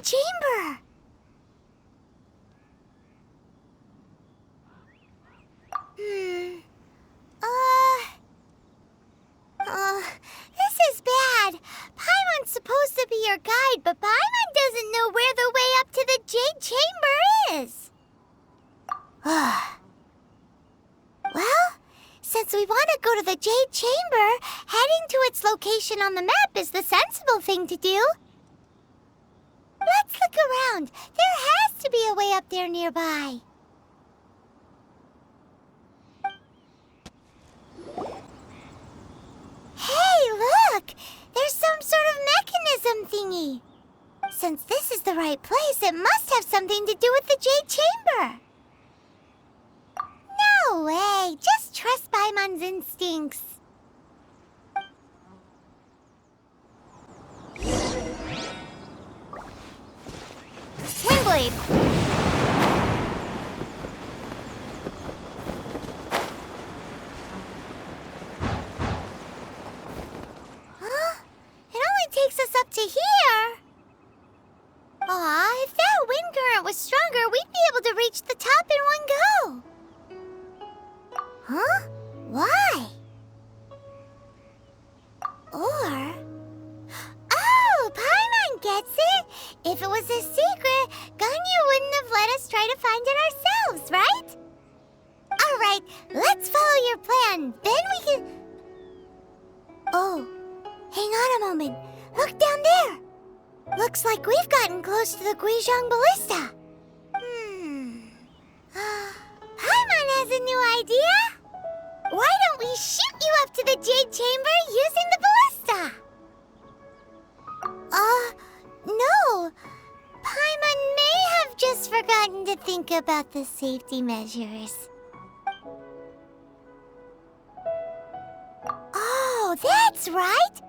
chamber! This is bad. Paimon's supposed to be your guide, but Paimon doesn't know where the way up to the Jade Chamber is. Well, since we want to go to the Jade Chamber, heading to its location on the map is the sensible thing to do. Let's look around. There has to be a way up there nearby. Hey, look! There's some sort of mechanism thingy. Since this is the right place, it must have something to do with the Jade Chamber. No way! Just trust Paimon's instincts. Windblade! Huh? It only takes us up to here. Aw, if that wind current was stronger, we'd be able to reach the top in one go. Huh? Why? Or... Oh, Paimon gets it! If it was a secret, Ganyu wouldn't have let us try to find it ourselves, right? Alright, let's follow your plan. Then we can... Oh, hang on a moment. Look down there. Looks like we've gotten close to the Guizhong Ballista. Paimon has a new idea. Why don't we shoot you up to the Jade Chamber using the ballista? No. Paimon may have just forgotten to think about the safety measures. Oh, that's right!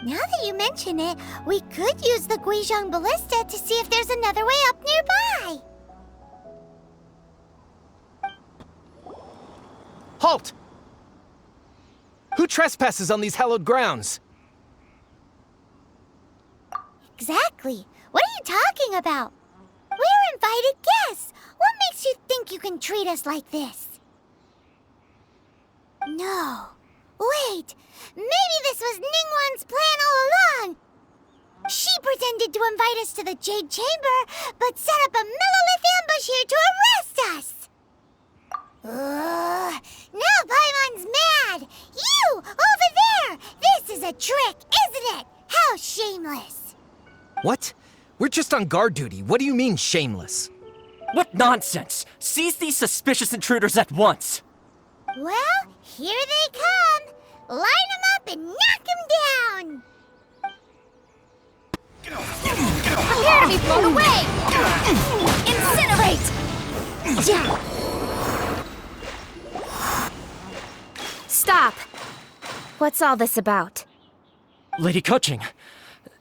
Now that you mention it, we could use the Guizhong Ballista to see if there's another way up nearby. Halt! Who trespasses on these hallowed grounds? Exactly. What are you talking about? We're invited guests. What makes you think you can treat us like this? No. Wait. Maybe this was Ningguang's plan all along. She pretended to invite us to the Jade Chamber, but set up a Millilith ambush here to arrest us. Now Paimon's mad! You! Over there! This is a trick, isn't it? How shameless! What? We're just on guard duty. What do you mean, shameless? What nonsense! Seize these suspicious intruders at once! Well, here they come! Line them up and knock them down! Prepare to be blown away! Incinerate! Stop! What's all this about? Lady Coaching,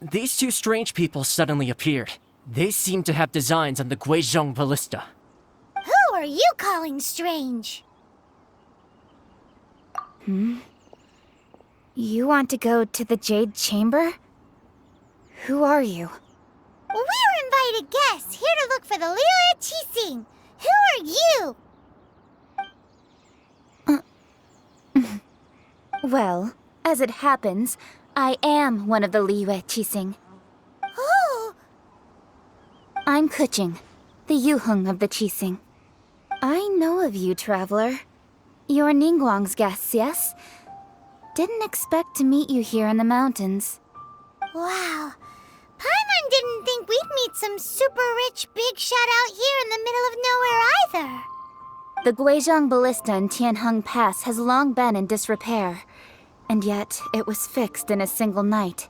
these two strange people suddenly appeared. They seem to have designs on the Guizhong Ballista. Who are you calling strange? You want to go to the Jade Chamber? Who are you? We're invited guests, here to look for the Liyue Qixing. Who are you? Well, as it happens, I am one of the Liyue Qixing. Oh! I'm Kuching, the Yuheng of the Qixing. I know of you, traveler. You're Ningguang's guests, yes? Didn't expect to meet you here in the mountains. Wow. Paimon didn't think we'd meet some super rich big shot out here in the middle of nowhere either. The Guizhong Ballista in Tianheng Pass has long been in disrepair, and yet it was fixed in a single night.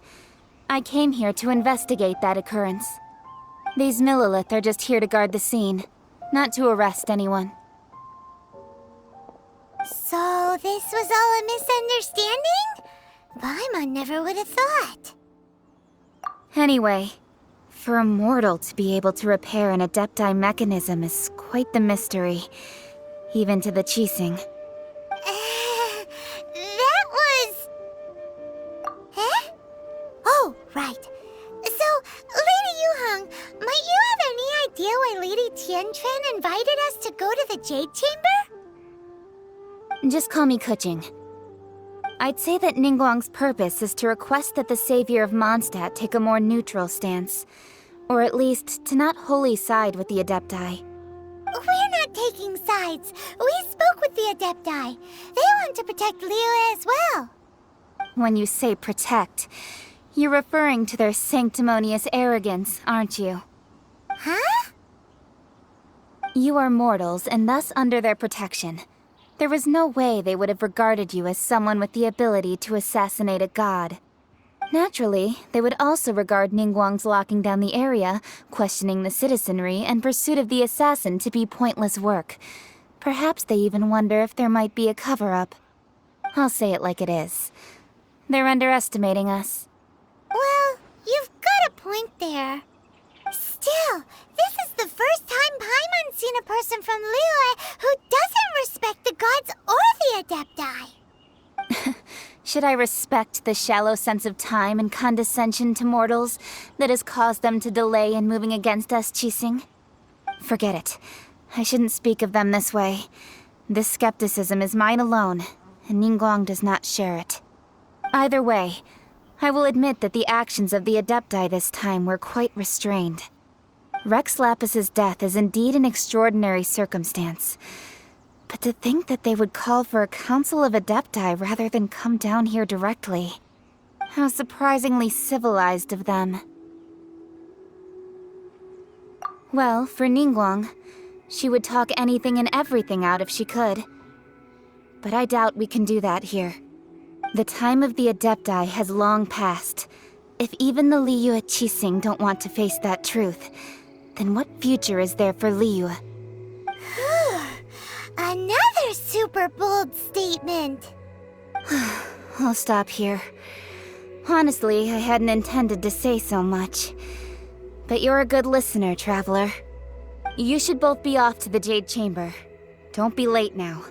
I came here to investigate that occurrence. These Millilith are just here to guard the scene, not to arrest anyone. So this was all a misunderstanding? Paimon never would have thought. Anyway, for a mortal to be able to repair an Adepti mechanism is quite the mystery, even to the Qixing. That was... Huh? Oh, right. So, Lady Yuheng, Lady Tianquan invited us to go to the Jade Chamber? Just call me Kuching. I'd say that Ningguang's purpose is to request that the savior of Mondstadt take a more neutral stance. Or at least, to not wholly side with the Adepti. We're not taking sides. We spoke with the Adepti. They want to protect Liyue as well. When you say protect, you're referring to their sanctimonious arrogance, aren't you? Huh? You are mortals, and thus under their protection. There was no way they would have regarded you as someone with the ability to assassinate a god. Naturally, they would also regard Ningguang's locking down the area, questioning the citizenry, and pursuit of the assassin to be pointless work. Perhaps they even wonder if there might be a cover-up. I'll say it like it is. They're underestimating us. Well, you've got a point there. Still, this is the first time Paimon's seen a person from Liyue who doesn't respect the gods or the Adepti. Should I respect the shallow sense of time and condescension to mortals that has caused them to delay in moving against us, Qixing? Forget it. I shouldn't speak of them this way. This skepticism is mine alone, and Ningguang does not share it. Either way, I will admit that the actions of the Adepti this time were quite restrained. Rex Lapis's death is indeed an extraordinary circumstance. But to think that they would call for a council of Adepti rather than come down here directly. How surprisingly civilized of them. Well, for Ningguang, she would talk anything and everything out if she could. But I doubt we can do that here. The time of the Adepti has long passed. If even the Liyue Qixing don't want to face that truth, then what future is there for Liyue? Another super bold statement. I'll stop here. Honestly, I hadn't intended to say so much. But you're a good listener, Traveler. You should both be off to the Jade Chamber. Don't be late now.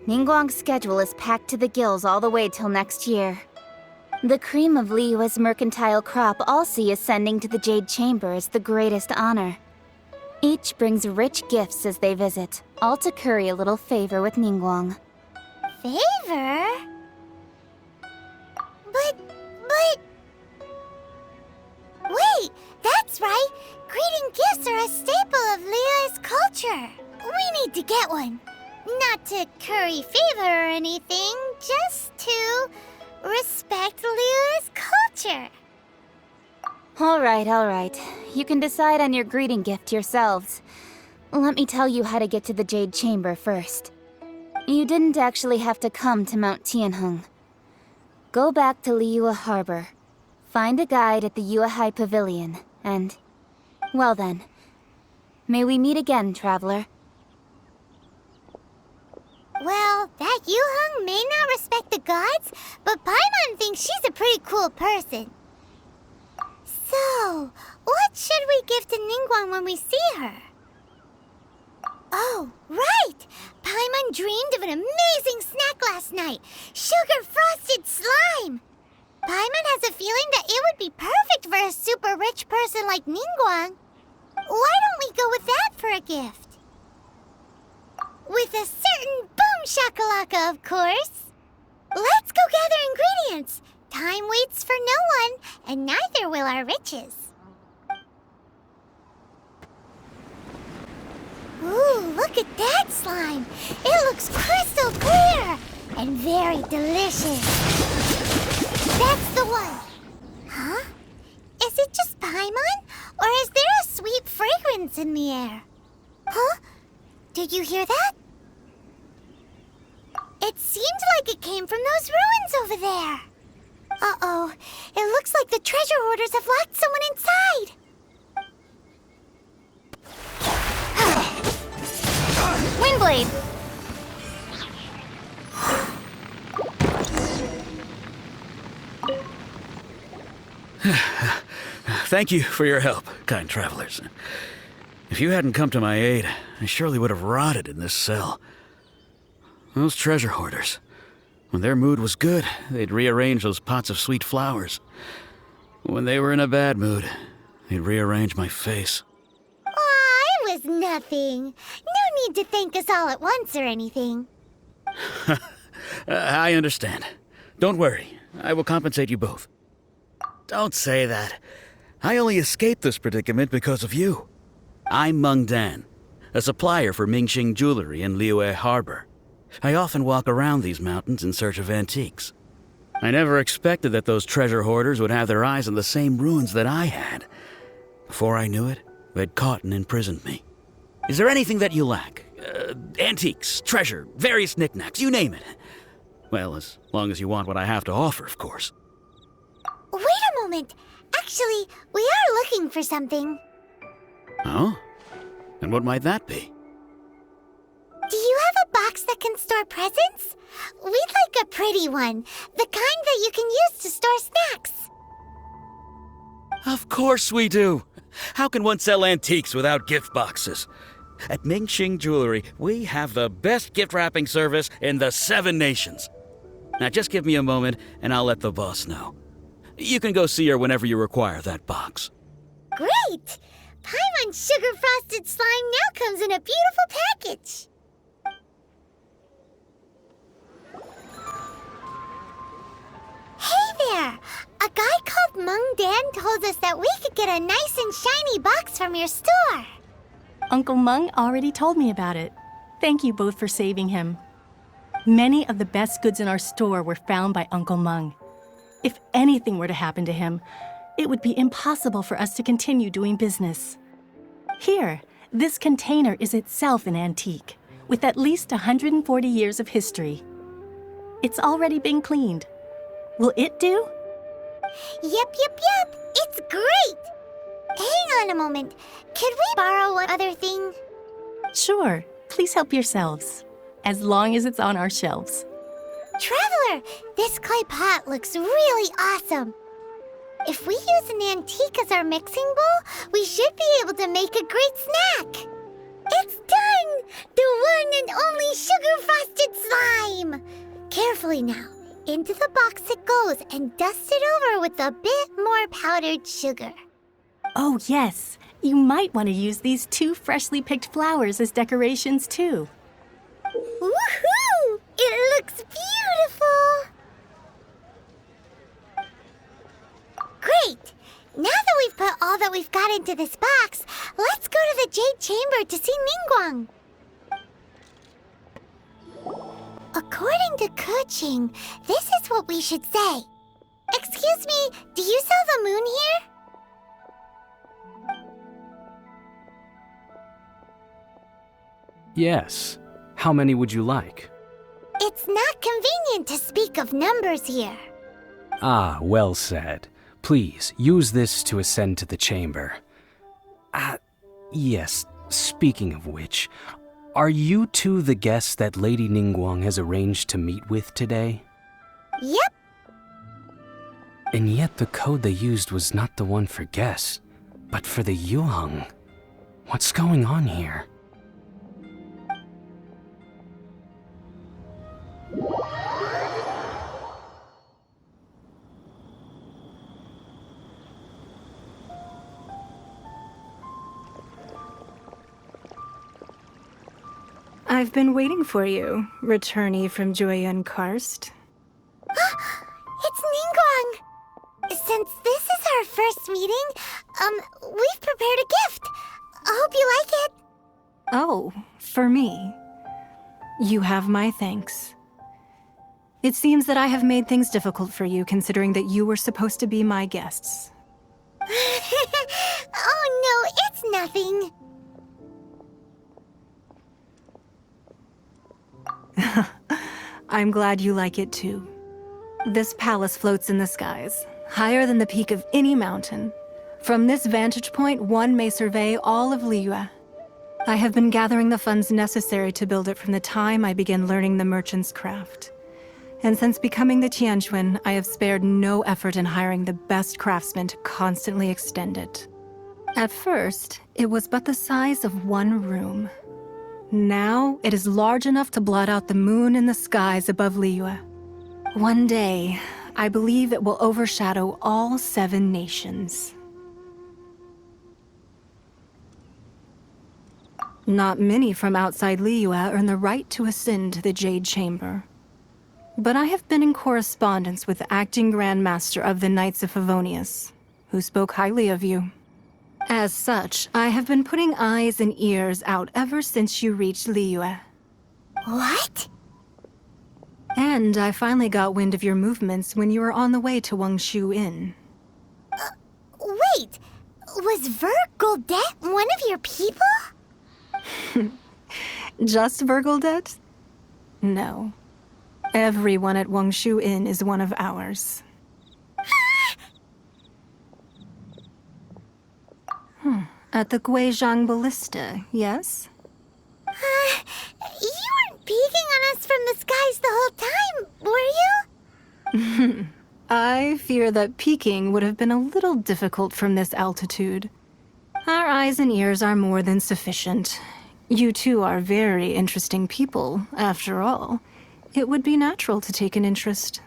Ningguang's schedule is packed to the gills all the way till next year. The cream of Liyue's mercantile crop all see ascending to the Jade Chamber as the greatest honor. Each brings rich gifts as they visit, all to curry a little favor with Ningguang. Favor? But... Wait, that's right! Greeting gifts are a staple of Liyue's culture. We need to get one. Not to curry favor or anything, just to respect Liyue's culture. All right. You can decide on your greeting gift yourselves. Let me tell you how to get to the Jade Chamber first. You didn't actually have to come to Mount Tianheng. Go back to Liyue Harbor. Find a guide at the Yuehai Pavilion, and... well then. May we meet again, Traveler. Well, that Yuheng may not respect the gods, but Paimon thinks she's a pretty cool person. So, what should we give to Ningguang when we see her? Oh, right! Paimon dreamed of an amazing snack last night! Sugar-frosted slime! Paimon has a feeling that it would be perfect for a super rich person like Ningguang. Why don't we go with that for a gift? With a certain boom shakalaka, of course! Let's go gather ingredients! Time waits for no one, and neither will our riches. Ooh, look at that slime! It looks crystal clear! And very delicious. That's the one! Huh? Is it just Paimon? Or is there a sweet fragrance in the air? Huh? Did you hear that? It seemed like it came from those ruins over there. Uh-oh. It looks like the treasure hoarders have locked someone inside. Windblade! Thank you for your help, kind travelers. If you hadn't come to my aid, I surely would have rotted in this cell. Those treasure hoarders, when their mood was good, they'd rearrange those pots of sweet flowers. When they were in a bad mood, they'd rearrange my face. I is nothing. No need to thank us all at once or anything. I understand. Don't worry. I will compensate you both. Don't say that. I only escaped this predicament because of you. I'm Meng Dan, a supplier for Mingxing Jewelry in Liyue Harbor. I often walk around these mountains in search of antiques. I never expected that those treasure hoarders would have their eyes on the same ruins that I had. Before I knew it, they'd caught and imprisoned me. Is there anything that you lack? Antiques, treasure, various knickknacks, you name it. Well, as long as you want what I have to offer, of course. Wait a moment. Actually, we are looking for something. Oh? And what might that be? Do you have a box that can store presents? We'd like a pretty one. The kind that you can use to store snacks. Of course we do. How can one sell antiques without gift boxes? At Mingxing Jewelry, we have the best gift wrapping service in the 7 nations. Now just give me a moment and I'll let the boss know. You can go see her whenever you require that box. Great! Paimon Sugar Frosted Slime now comes in a beautiful package. Hey there! A guy called Meng Dan told us that we could get a nice and shiny box from your store. Uncle Meng already told me about it. Thank you both for saving him. Many of the best goods in our store were found by Uncle Meng. If anything were to happen to him, it would be impossible for us to continue doing business. Here, this container is itself an antique, with at least 140 years of history. It's already been cleaned. Will it do? Yep. It's great! Hang on a moment. Could we borrow one other thing? Sure, please help yourselves, as long as it's on our shelves. Traveler, this clay pot looks really awesome. If we use an antique as our mixing bowl, we should be able to make a great snack. It's done! The one and only sugar-frosted slime! Carefully now. Into the box it goes and dust it over with a bit more powdered sugar. Oh yes, you might want to use these 2 freshly picked flowers as decorations too. Woohoo! It looks beautiful! Great! Now that we've put all that we've got into this box, let's go to the Jade Chamber to see Ningguang. According to Keqing, this is what we should say. Excuse me, do you sell the moon here? Yes. How many would you like? It's not convenient to speak of numbers here. Ah, well said. Please, use this to ascend to the chamber. Yes, speaking of which, are you two the guests that Lady Ningguang has arranged to meet with today? Yep. And yet the code they used was not the one for guests, but for the Yuheng. What's going on here? I've been waiting for you, returnee from Jueyun Karst. It's Ningguang! Since this is our first meeting, we've prepared a gift. I hope you like it. Oh, for me. You have my thanks. It seems that I have made things difficult for you, considering that you were supposed to be my guests. Oh no, it's nothing. I'm glad you like it too. This palace floats in the skies, higher than the peak of any mountain. From this vantage point, one may survey all of Liyue. I have been gathering the funds necessary to build it from the time I began learning the merchant's craft. And since becoming the Tianjuan, I have spared no effort in hiring the best craftsmen to constantly extend it. At first, it was but the size of one room. Now, it is large enough to blot out the moon in the skies above Liyue. One day, I believe it will overshadow all 7 nations. Not many from outside Liyue earn the right to ascend to the Jade Chamber. But I have been in correspondence with the acting Grand Master of the Knights of Favonius, who spoke highly of you. As such, I have been putting eyes and ears out ever since you reached Liyue. What? And I finally got wind of your movements when you were on the way to Wangshu Inn. Wait, was Vergoldet one of your people? Just Vergoldet? No. Everyone at Wangshu Inn is one of ours. At the Guizhang Ballista, yes? You weren't peeking on us from the skies the whole time, were you? I fear that peeking would have been a little difficult from this altitude. Our eyes and ears are more than sufficient. You two are very interesting people, after all. It would be natural to take an interest.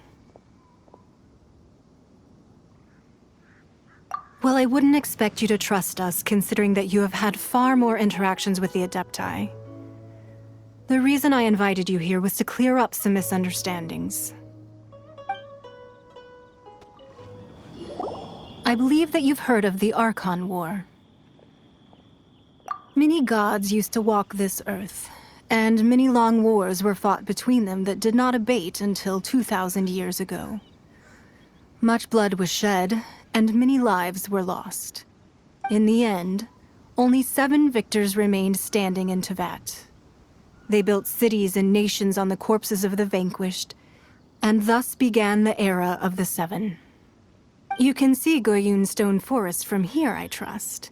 Well, I wouldn't expect you to trust us, considering that you have had far more interactions with the Adepti. The reason I invited you here was to clear up some misunderstandings. I believe that you've heard of the Archon War. Many gods used to walk this earth, and many long wars were fought between them that did not abate until 2,000 years ago. Much blood was shed, and many lives were lost. In the end, only 7 victors remained standing in Tevat. They built cities and nations on the corpses of the vanquished, and thus began the era of the 7. You can see Goyun Stone Forest from here, I trust.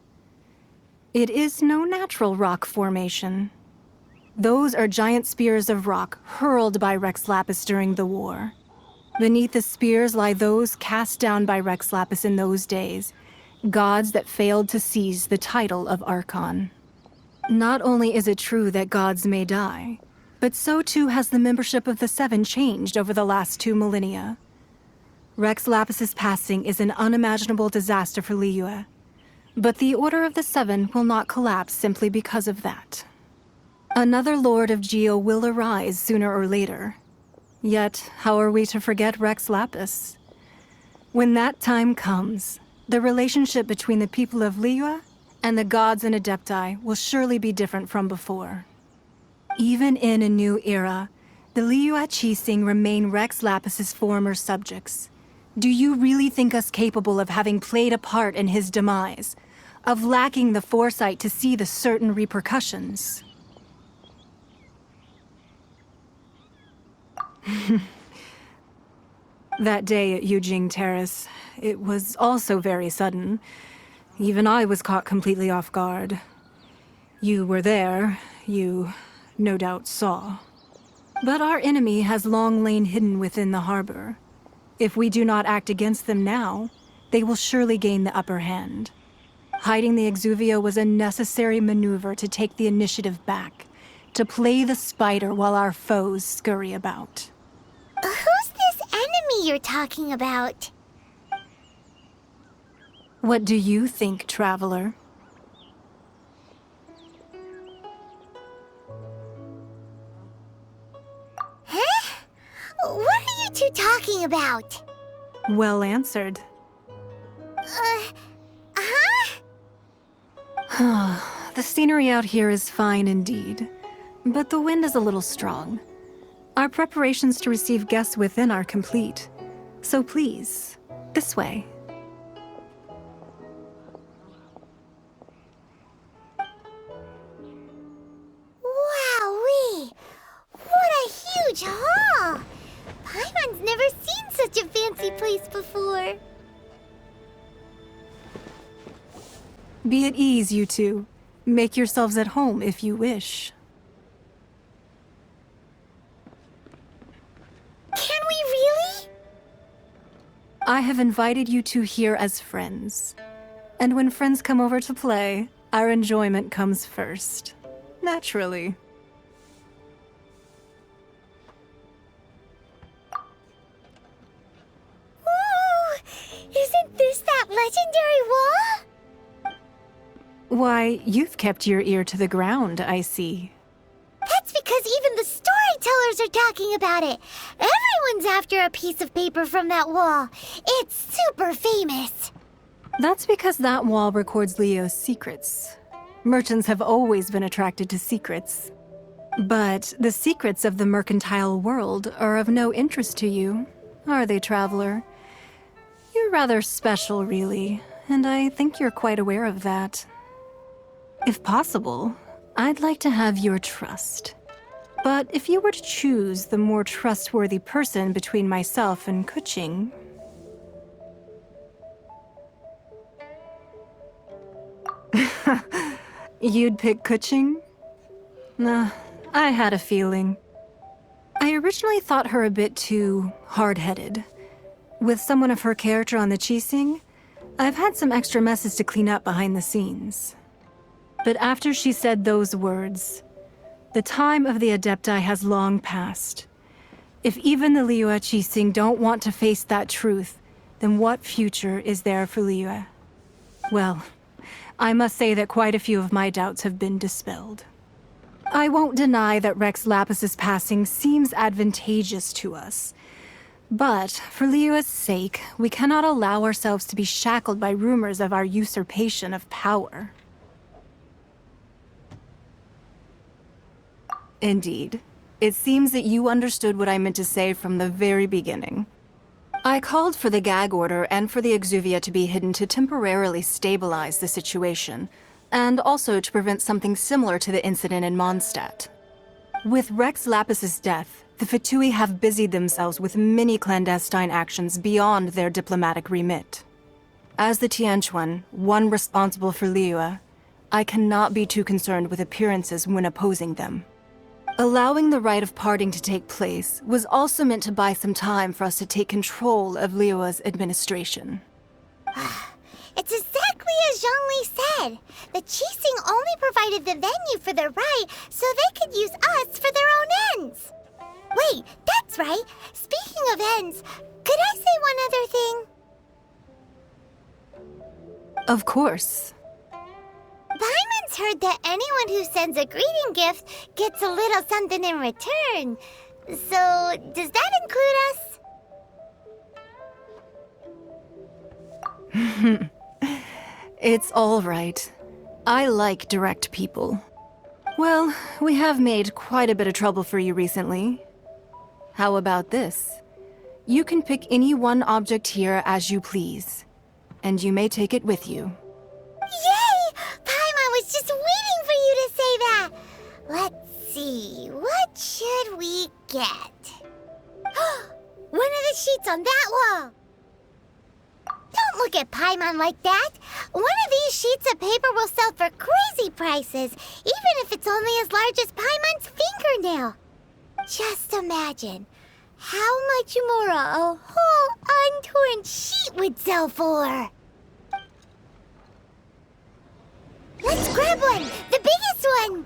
It is no natural rock formation. Those are giant spears of rock hurled by Rex Lapis during the war. Beneath the spears lie those cast down by Rex Lapis in those days, gods that failed to seize the title of Archon. Not only is it true that gods may die, but so too has the membership of the 7 changed over the last 2 millennia. Rex Lapis's passing is an unimaginable disaster for Liyue, but the Order of the 7 will not collapse simply because of that. Another Lord of Geo will arise sooner or later. Yet, how are we to forget Rex Lapis? When that time comes, the relationship between the people of Liyue and the gods and Adepti will surely be different from before. Even in a new era, the Liyue Qixing remain Rex Lapis's former subjects. Do you really think us capable of having played a part in his demise? Of lacking the foresight to see the certain repercussions? That day at Yujing Terrace, it was also very sudden. Even I was caught completely off guard. You were there, you no doubt saw. But our enemy has long lain hidden within the harbor. If we do not act against them now, they will surely gain the upper hand. Hiding the Exuvio was a necessary maneuver to take the initiative back, to play the spider while our foes scurry about. Who's this enemy you're talking about? What do you think, traveler? Huh? What are you two talking about? Well answered. The scenery out here is fine indeed, but the wind is a little strong. Our preparations to receive guests within are complete, so please, this way. Wowee! What a huge hall! Paimon's never seen such a fancy place before. Be at ease, you two. Make yourselves at home if you wish. Can we really? I have invited you two here as friends. And when friends come over to play, our enjoyment comes first. Naturally. Ooh! Isn't this that legendary wall? Why, you've kept your ear to the ground, I see. That's because even the storytellers are talking about it. Everyone's after a piece of paper from that wall. It's super famous. That's because that wall records Leo's secrets. Merchants have always been attracted to secrets. But the secrets of the mercantile world are of no interest to you, are they, traveler? You're rather special, really, and I think you're quite aware of that. If possible, I'd like to have your trust. But if you were to choose the more trustworthy person between myself and Kuching... You'd pick Kuching? Nah, I had a feeling. I originally thought her a bit too hard-headed. With someone of her character on the Qixing, I've had some extra messes to clean up behind the scenes. But after she said those words, the time of the Adepti has long passed. If even the Liyue Qixing don't want to face that truth, then what future is there for Liyue? Well, I must say that quite a few of my doubts have been dispelled. I won't deny that Rex Lapis's passing seems advantageous to us. But for Liyue's sake, we cannot allow ourselves to be shackled by rumors of our usurpation of power. Indeed. It seems that you understood what I meant to say from the very beginning. I called for the gag order and for the Exuvia to be hidden to temporarily stabilize the situation, and also to prevent something similar to the incident in Mondstadt. With Rex Lapis's death, the Fatui have busied themselves with many clandestine actions beyond their diplomatic remit. As the Tianquan, one responsible for Liyue, I cannot be too concerned with appearances when opposing them. Allowing the rite of parting to take place was also meant to buy some time for us to take control of Liyue's administration. It's exactly as Zhongli said. The Qixing only provided the venue for their rite so they could use us for their own ends. Wait, that's right. Speaking of ends, could I say one other thing? Of course. Paimon's heard that anyone who sends a greeting gift gets a little something in return. So, does that include us? It's all right. I like direct people. Well, we have made quite a bit of trouble for you recently. How about this? You can pick any one object here as you please, and you may take it with you. Yay! Paimon was just waiting for you to say that! Let's see, what should we get? One of the sheets on that wall! Don't look at Paimon like that! One of these sheets of paper will sell for crazy prices, even if it's only as large as Paimon's fingernail. Just imagine how much more a whole untorn sheet would sell for. Let's grab one! The biggest one!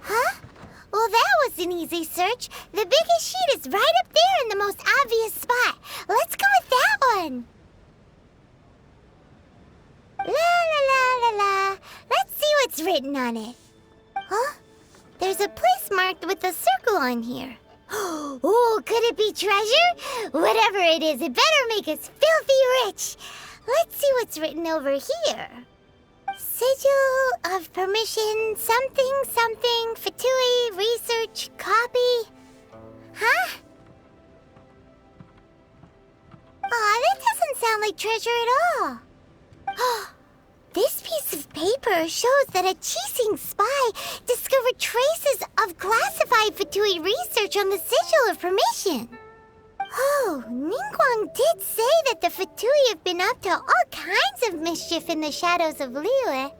Huh? Well, that was an easy search. The biggest sheet is right up there in the most obvious spot. Let's go with that one. La la la la la. Let's see what's written on it. Huh? There's a place marked with a circle on here. Oh, could it be treasure? Whatever it is, it better make us filthy rich. Let's see what's written over here. Sigil of permission, something, something, Fatui, research, copy. Huh? Aw, that doesn't sound like treasure at all. This piece of paper shows that a Qixing spy discovered traces of classified Fatui research on the Sigil of Permission. Oh, Ningguang did say that the Fatui have been up to all kinds of mischief in the shadows of Liyue,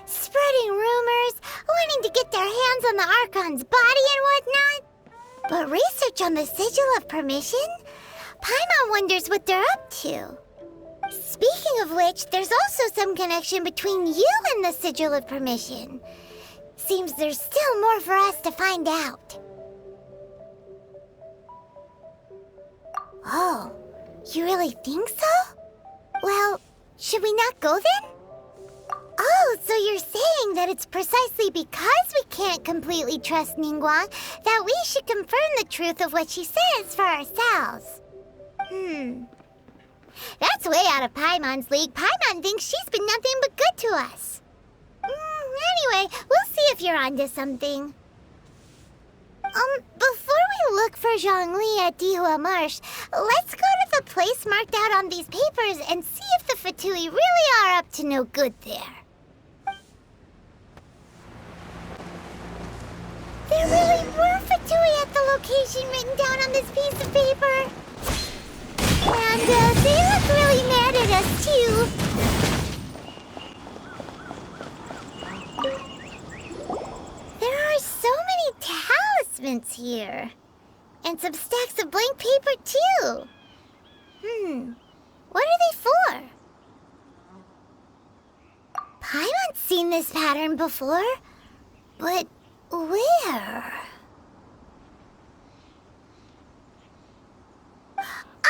spreading rumors, wanting to get their hands on the Archon's body and whatnot. But research on the Sigil of Permission? Paimon wonders what they're up to. Speaking of which, there's also some connection between you and the Sigil of Permission. Seems there's still more for us to find out. Oh, You really think so? Well, should we not go then? Oh, so you're saying that it's precisely because we can't completely trust Ningguang that we should confirm the truth of what she says for ourselves. That's way out of Paimon's league. Paimon thinks she's been nothing but good to us. Anyway, we'll see if you're onto something. Before we look for Zhongli at Dihua Marsh, let's go to the place marked out on these papers and see if the Fatui really are up to no good there. There really were Fatui at the location written down on this piece of paper. And they look really mad at us, too. There are so many talismans here. And some stacks of blank paper, too. What are they for? Paimon's seen this pattern before. But where?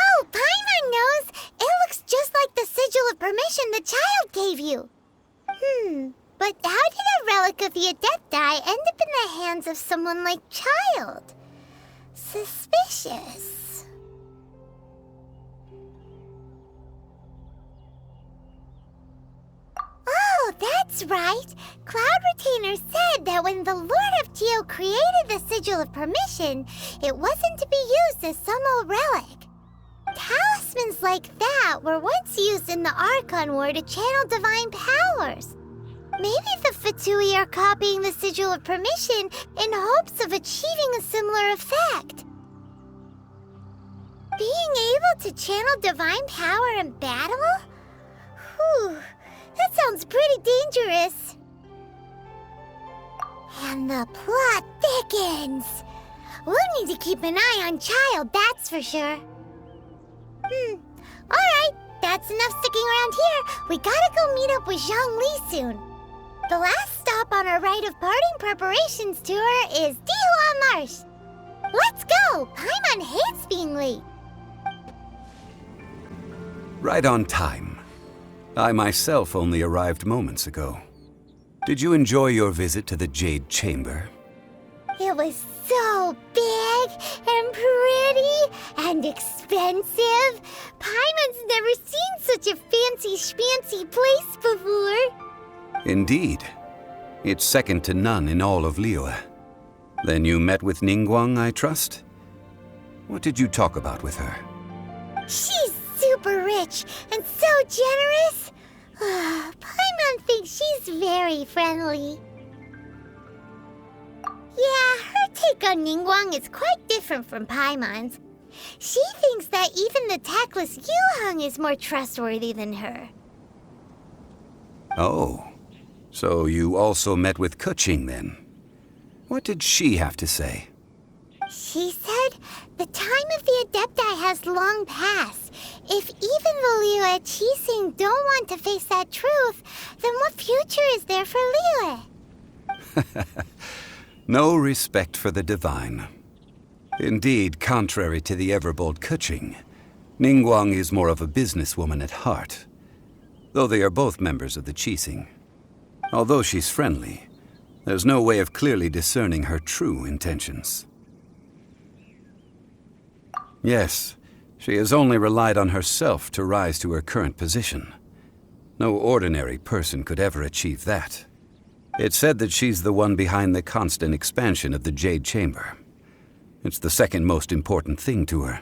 Oh, Paimon knows! It looks just like the sigil of permission the child gave you. But how did a relic of the Adepti end up in the hands of someone like Child? Suspicious. Oh, that's right. Cloud Retainer said that when the Lord of Geo created the Sigil of Permission, it wasn't to be used as some old relic. Talismans like that were once used in the Archon War to channel divine powers. Maybe the Fatui are copying the Sigil of Permission in hopes of achieving a similar effect. Being able to channel divine power in battle? Whew, that sounds pretty dangerous. And the plot thickens. We'll need to keep an eye on Child, that's for sure. Alright, that's enough sticking around here. We gotta go meet up with Zhongli soon. The last stop on our rite of parting preparations tour is Dihua Marsh. Let's go! Paimon hates being late. Right on time. I myself only arrived moments ago. Did you enjoy your visit to the Jade Chamber? It was so big and pretty and expensive. Paimon's never seen such a fancy schmancy place before. Indeed. It's second to none in all of Liyue. Then you met with Ningguang, I trust? What did you talk about with her? She's super rich and so generous. Paimon thinks she's very friendly. Yeah, her take on Ningguang is quite different from Paimon's. She thinks that even the tactless Yuheng is more trustworthy than her. Oh, so you also met with Keqing then? What did she have to say? She said the time of the Adepti has long passed. If even the Liyue Qixing don't want to face that truth, then what future is there for Liyue? No respect for the divine. Indeed, contrary to the ever-bold Keqing, Ningguang is more of a businesswoman at heart, though they are both members of the Qixing. Although she's friendly, there's no way of clearly discerning her true intentions. Yes, she has only relied on herself to rise to her current position. No ordinary person could ever achieve that. It's said that she's the one behind the constant expansion of the Jade Chamber. It's the second most important thing to her.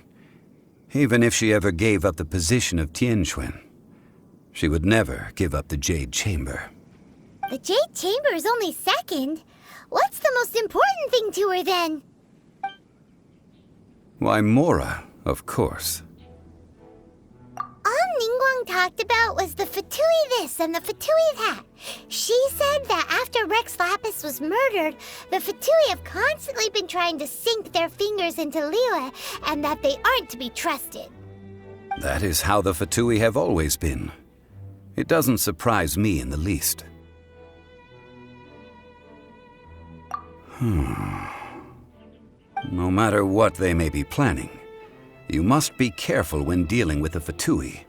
Even if she ever gave up the position of Tianquan, she would never give up the Jade Chamber. The Jade Chamber is only second. What's the most important thing to her then? Why, Mora, of course. All Ningguang talked about was the Fatui this and the Fatui that. She said that after Rex Lapis was murdered, the Fatui have constantly been trying to sink their fingers into Liyue, and that they aren't to be trusted. That is how the Fatui have always been. It doesn't surprise me in the least. No matter what they may be planning, You must be careful when dealing with the Fatui.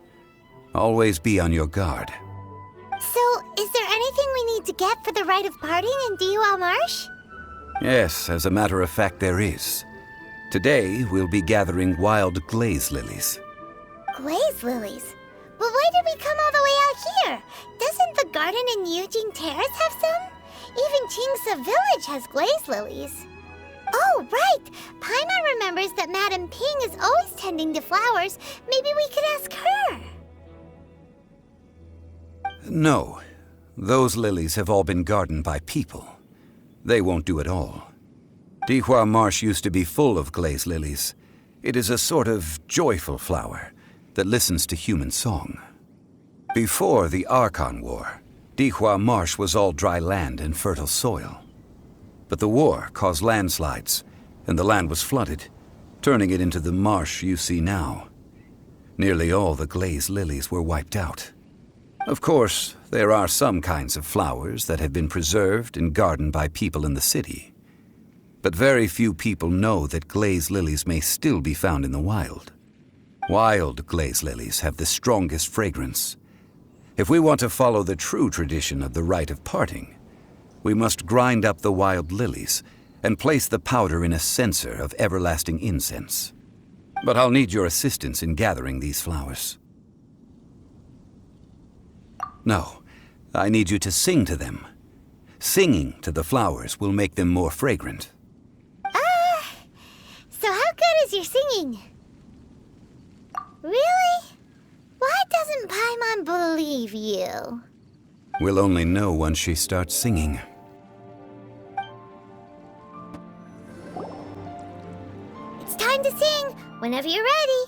Always be on your guard. So, is there anything we need to get for the rite of parting in Dihua Marsh? Yes, as a matter of fact, there is. Today, we'll be gathering wild glaze lilies. Glaze lilies? But why did we come all the way out here? Doesn't the garden in Yujing Terrace have some? Even Qingsa Village has glaze lilies. Oh, right! Paimon remembers that Madame Ping is always tending to flowers. Maybe we could ask her. No. Those lilies have all been gardened by people. They won't do it all. Dihua Marsh used to be full of glaze lilies. It is a sort of joyful flower that listens to human song. Before the Archon War, Dihua Marsh was all dry land and fertile soil. But the war caused landslides, and the land was flooded, turning it into the marsh you see now. Nearly all the glaze lilies were wiped out. Of course, there are some kinds of flowers that have been preserved and gardened by people in the city. But very few people know that glaze lilies may still be found in the wild. Wild glaze lilies have the strongest fragrance. If we want to follow the true tradition of the rite of parting, we must grind up the wild lilies and place the powder in a censer of everlasting incense. But I'll need your assistance in gathering these flowers. No, I need you to sing to them. Singing to the flowers will make them more fragrant. So how good is your singing? Really? Why doesn't Paimon believe you? We'll only know once she starts singing. It's time to sing, whenever you're ready.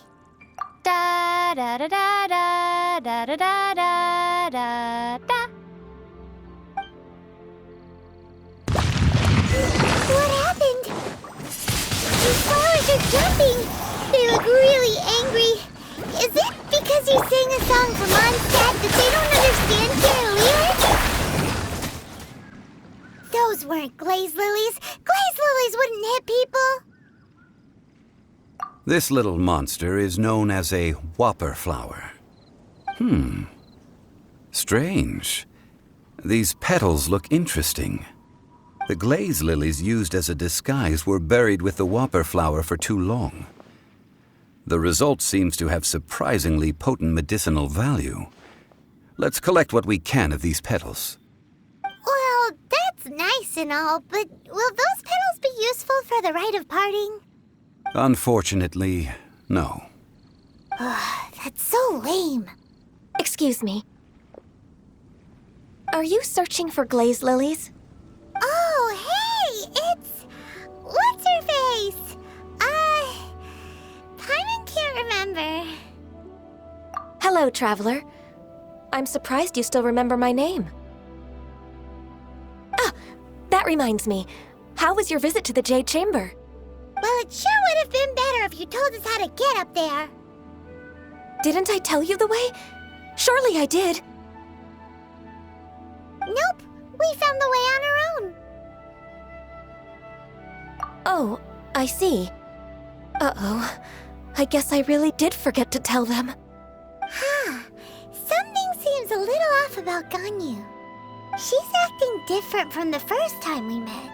Da da da da da da da da da da da. What happened? These flowers are jumping. They look really angry. Is it because you sang a song for Mondstadt that they don't understand their lyrics? Those weren't glaze lilies. Glaze lilies wouldn't hit people. This little monster is known as a whopper flower. Strange. These petals look interesting. The glaze lilies used as a disguise were buried with the whopper flower for too long. The result seems to have surprisingly potent medicinal value. Let's collect what we can of these petals. Well, that's nice and all, but will those petals be useful for the rite of parting? Unfortunately, no. That's so lame. Excuse me. Are you searching for glaze lilies? Oh, hey, it's... What's her face? Paimon can't remember. Hello, traveler. I'm surprised you still remember my name. Ah, that reminds me. How was your visit to the Jade Chamber? Well, it sure would have been better if you told us how to get up there. Didn't I tell you the way? Surely I did. Nope, we found the way on our own. Oh, I see. Uh-oh. I guess I really did forget to tell them. Something seems a little off about Ganyu. She's acting different from the first time we met.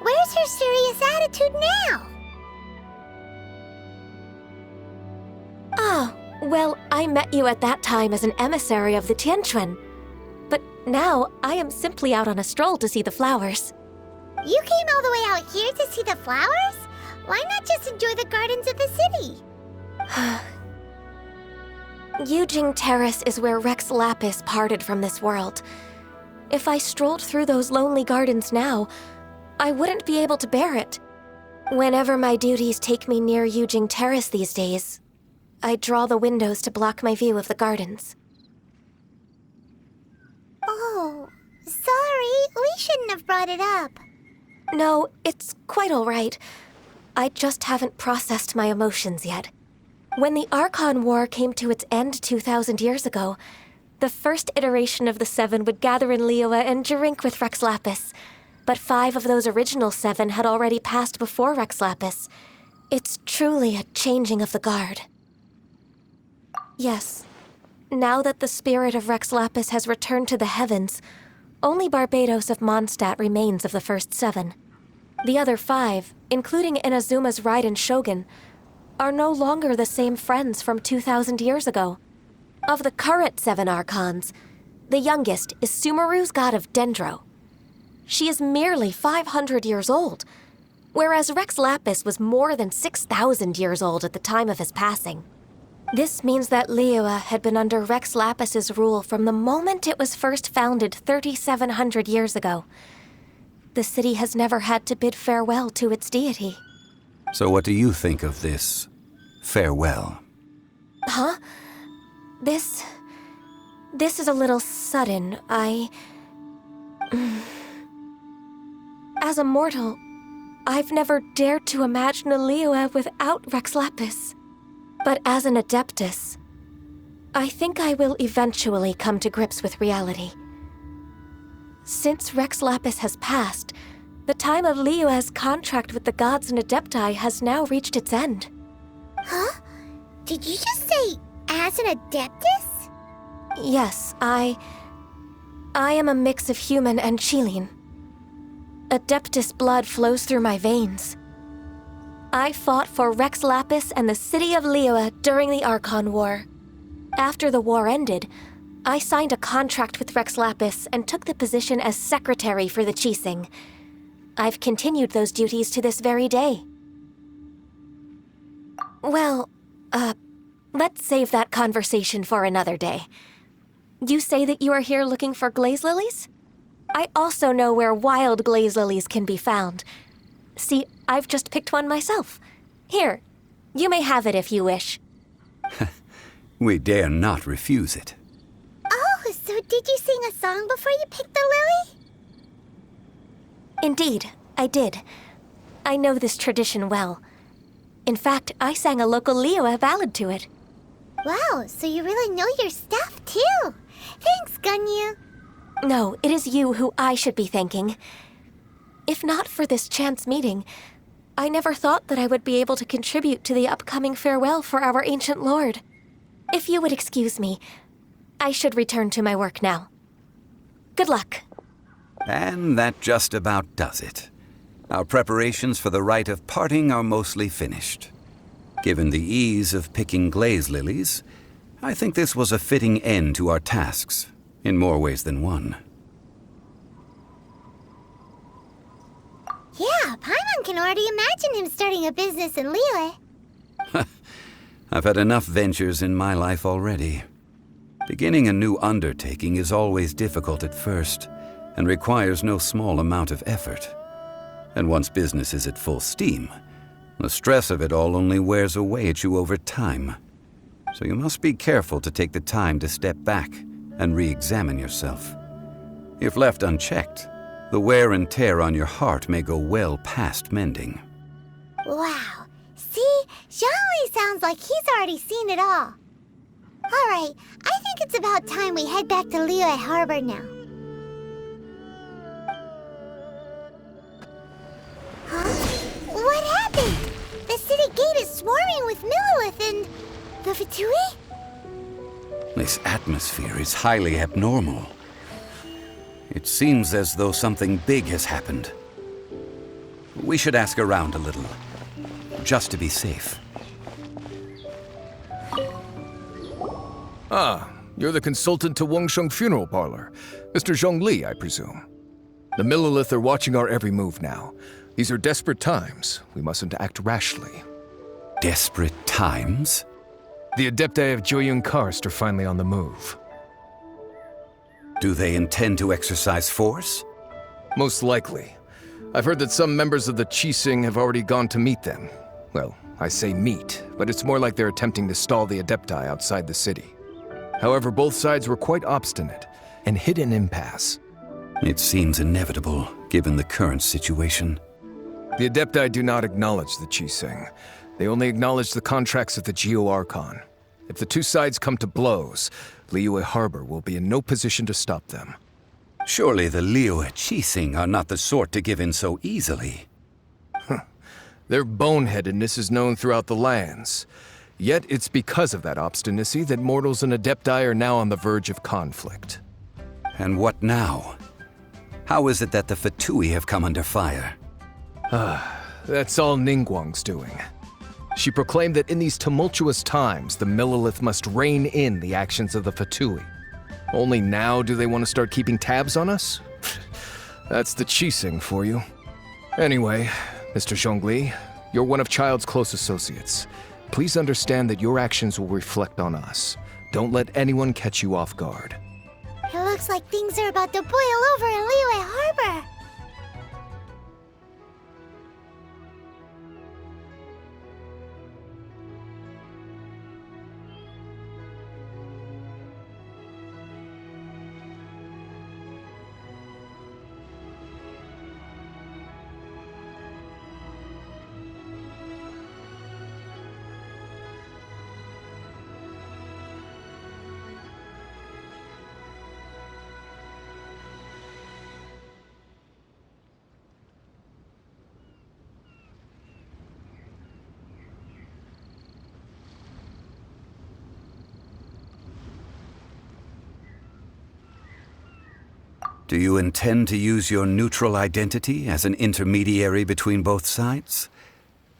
Where's her serious attitude now? Ah, well, I met you at that time as an emissary of the Tianquan. But now, I am simply out on a stroll to see the flowers. You came all the way out here to see the flowers? Why not just enjoy the gardens of the city? Yujing Terrace is where Rex Lapis parted from this world. If I strolled through those lonely gardens now, I wouldn't be able to bear it. Whenever my duties take me near Yujing Terrace these days, I draw the windows to block my view of the gardens. Oh, sorry, we shouldn't have brought it up. No, it's quite all right. I just haven't processed my emotions yet. When the Archon War came to its end 2,000 years ago, the first iteration of the Seven would gather in Liyue and drink with Rex Lapis. But 5 of those original 7 had already passed before Rex Lapis. It's truly a changing of the guard. Yes. Now that the spirit of Rex Lapis has returned to the heavens, only Barbados of Mondstadt remains of the first 7. The other 5, including Inazuma's Raiden Shogun, are no longer the same friends from 2,000 years ago. Of the current 7 Archons, the youngest is Sumeru's god of Dendro. She is merely 500 years old, whereas Rex Lapis was more than 6,000 years old at the time of his passing. This means that Liyue had been under Rex Lapis's rule from the moment it was first founded 3,700 years ago. The city has never had to bid farewell to its deity. So what do you think of this farewell? Huh? This is a little sudden. As a mortal, I've never dared to imagine a Liyue without Rex Lapis. But as an Adeptus, I think I will eventually come to grips with reality. Since Rex Lapis has passed, the time of Liyue's contract with the gods and Adepti has now reached its end. Huh? Did you just say, as an Adeptus? Yes, I am a mix of human and Chilean. Adeptus blood flows through my veins. I fought for Rex Lapis and the city of Liyue during the Archon War. After the war ended, I signed a contract with Rex Lapis and took the position as secretary for the Qixing. I've continued those duties to this very day. Well, let's save that conversation for another day. You say that you are here looking for glaze lilies? I also know where wild glaze lilies can be found. See, I've just picked one myself. Here, you may have it if you wish. We dare not refuse it. Oh, so did you sing a song before you picked the lily? Indeed, I did. I know this tradition well. In fact, I sang a local Liyue ballad to it. Wow, so you really know your stuff, too. Thanks, Gunyu. No, it is you who I should be thanking. If not for this chance meeting, I never thought that I would be able to contribute to the upcoming farewell for our ancient lord. If you would excuse me, I should return to my work now. Good luck. And that just about does it. Our preparations for the rite of parting are mostly finished. Given the ease of picking glaze lilies, I think this was a fitting end to our tasks, in more ways than one. Yeah, Paimon can already imagine him starting a business in Liyue. I've had enough ventures in my life already. Beginning a new undertaking is always difficult at first, and requires no small amount of effort. And once business is at full steam, the stress of it all only wears away at you over time. So you must be careful to take the time to step back and re-examine yourself. If left unchecked, the wear and tear on your heart may go well past mending. Wow. See? Zhongli sounds like he's already seen it all. All right, I think it's about time we head back to Liyue Harbor now. Huh? What happened? The city gate is swarming with Millilith and the Fatui? This atmosphere is highly abnormal. It seems as though something big has happened. We should ask around a little, just to be safe. Ah, you're the consultant to Wangsheng Funeral Parlor. Mr. Zhongli, I presume. The Millilith are watching our every move now. These are desperate times. We mustn't act rashly. Desperate times? The Adepti of Joyun Karst are finally on the move. Do they intend to exercise force? Most likely. I've heard that some members of the Qixing have already gone to meet them. Well, I say meet, but it's more like they're attempting to stall the Adepti outside the city. However, both sides were quite obstinate and hit an impasse. It seems inevitable, given the current situation. The Adepti do not acknowledge the Qixing. They only acknowledge the contracts of the Geo-Archon. If the two sides come to blows, Liyue Harbor will be in no position to stop them. Surely the Liyue Qixing are not the sort to give in so easily. Their boneheadedness is known throughout the lands. Yet it's because of that obstinacy that mortals and Adepti are now on the verge of conflict. And what now? How is it that the Fatui have come under fire? That's all Ningguang's doing. She proclaimed that in these tumultuous times, the Millelith must rein in the actions of the Fatui. Only now do they want to start keeping tabs on us? That's the Qixing for you. Anyway, Mr. Zhongli, you're one of Child's close associates. Please understand that your actions will reflect on us. Don't let anyone catch you off guard. It looks like things are about to boil over in Liyue Harbor. Do you intend to use your neutral identity as an intermediary between both sides?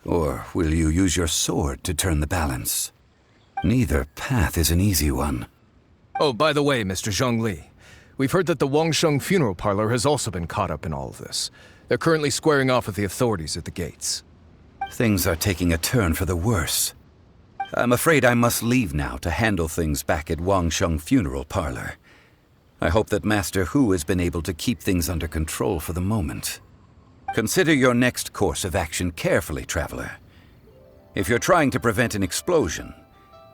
Or will you use your sword to turn the balance? Neither path is an easy one. Oh, by the way, Mr. Zhongli, we've heard that the Wangsheng funeral parlor has also been caught up in all of this. They're currently squaring off with the authorities at the gates. Things are taking a turn for the worse. I'm afraid I must leave now to handle things back at Wangsheng funeral parlor. I hope that Master Hu has been able to keep things under control for the moment. Consider your next course of action carefully, Traveler. If you're trying to prevent an explosion,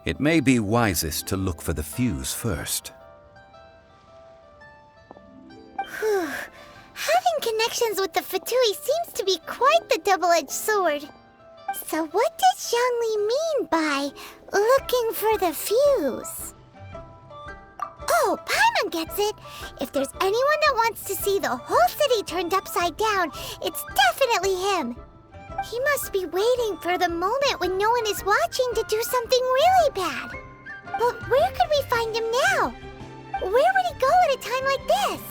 it may be wisest to look for the fuse first. Having connections with the Fatui seems to be quite the double-edged sword. So what does Zhongli mean by looking for the fuse? Oh, Paimon gets it! If there's anyone that wants to see the whole city turned upside down, it's definitely him! He must be waiting for the moment when no one is watching to do something really bad. But where could we find him now? Where would he go at a time like this?